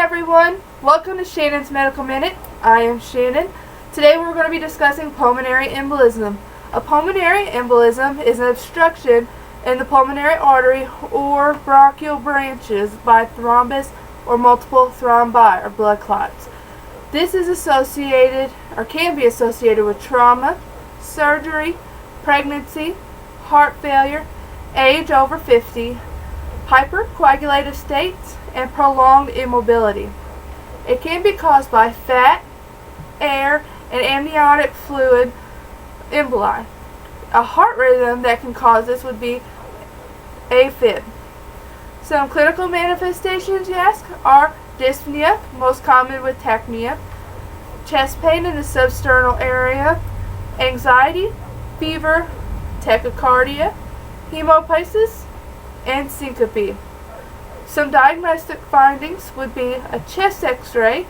everyone, welcome to Shannon's Medical Minute. I am Shannon. Today we're going to be discussing pulmonary embolism. A pulmonary embolism is an obstruction in the pulmonary artery or bronchial branches by thrombus or multiple thrombi or blood clots. This is associated or can be associated with trauma, surgery, pregnancy, heart failure, age over 50, hypercoagulative states, and prolonged immobility. It can be caused by fat, air, and amniotic fluid emboli. A heart rhythm that can cause this would be AFib. Some clinical manifestations, you ask, are dyspnea, most common with tachypnea, chest pain in the substernal area, anxiety, fever, tachycardia, hemoptysis, and syncope. Some diagnostic findings would be a chest x-ray,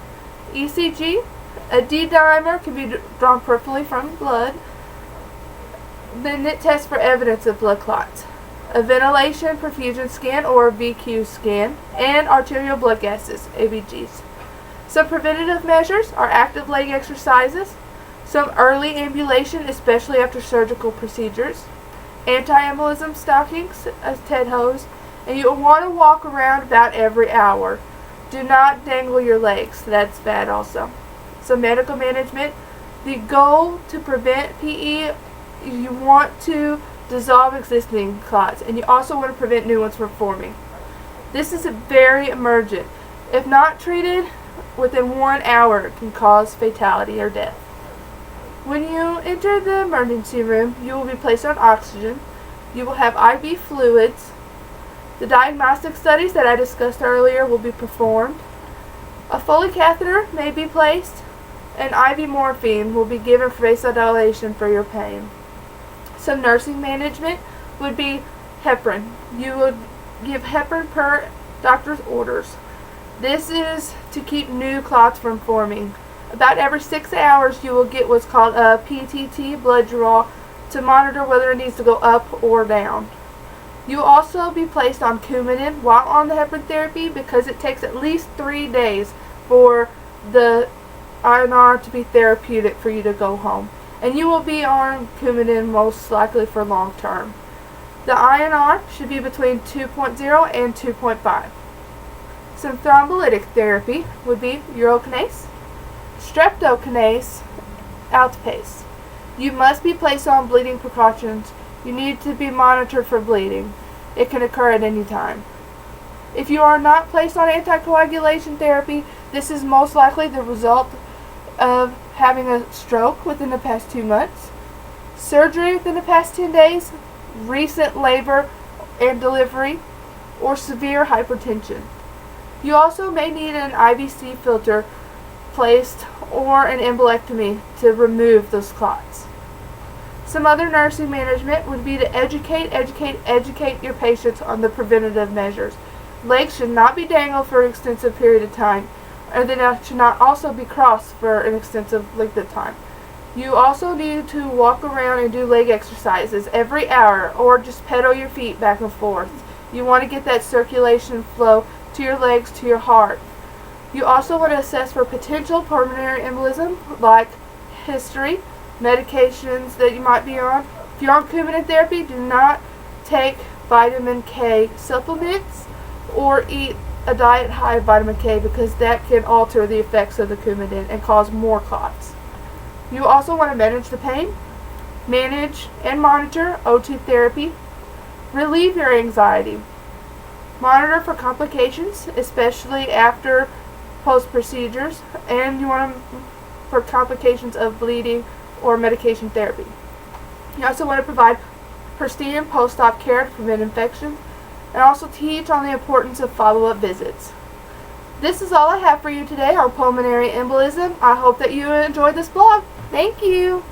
ECG, a D-dimer can be drawn peripherally from blood, then it tests for evidence of blood clots, a ventilation perfusion scan or VQ scan, and arterial blood gases, ABGs. Some preventative measures are active leg exercises, some early ambulation, especially after surgical procedures, anti-embolism stockings, as TED hose, and you'll want to walk around about every hour. Do not dangle your legs. That's bad also. So medical management. The goal to prevent PE, you want to dissolve existing clots, and you also want to prevent new ones from forming. This is very emergent. If not treated within 1 hour, it can cause fatality or death. When you enter the emergency room, you will be placed on oxygen. You will have IV fluids. The diagnostic studies that I discussed earlier will be performed. A Foley catheter may be placed, and IV morphine will be given for vasodilation for your pain. Some nursing management would be heparin. You would give heparin per doctor's orders. This is to keep new clots from forming. About every 6 hours you will get what's called a PTT blood draw to monitor whether it needs to go up or down. You will also be placed on Coumadin while on the heparin therapy because it takes at least 3 days for the INR to be therapeutic for you to go home. And you will be on Coumadin most likely for long term. The INR should be between 2.0 and 2.5. Some thrombolytic therapy would be urokinase, streptokinase, alteplase. You must be placed on bleeding precautions. You need to be monitored for bleeding. It can occur at any time. If you are not placed on anticoagulation therapy, this is most likely the result of having a stroke within the past 2 months, surgery within the past 10 days, recent labor and delivery, or severe hypertension. You also may need an IVC filter placed or an embolectomy to remove those clots. Some other nursing management would be to educate your patients on the preventative measures. Legs should not be dangled for an extensive period of time, and they should not also be crossed for an extensive length of time. You also need to walk around and do leg exercises every hour, or just pedal your feet back and forth. You want to get that circulation flow to your legs, to your heart. You also want to assess for potential pulmonary embolism, like history, medications that you might be on. If you're on Coumadin therapy, do not take vitamin K supplements or eat a diet high of vitamin K because that can alter the effects of the Coumadin and cause more clots. You also want to manage the pain, manage and monitor O2 therapy, relieve your anxiety, monitor for complications, especially after post-procedures, and you want to for complications of bleeding or medication therapy. You also want to provide pristine post-op care to prevent infections, and also teach on the importance of follow-up visits. This is all I have for you today on pulmonary embolism. I hope that you enjoyed this blog. Thank you.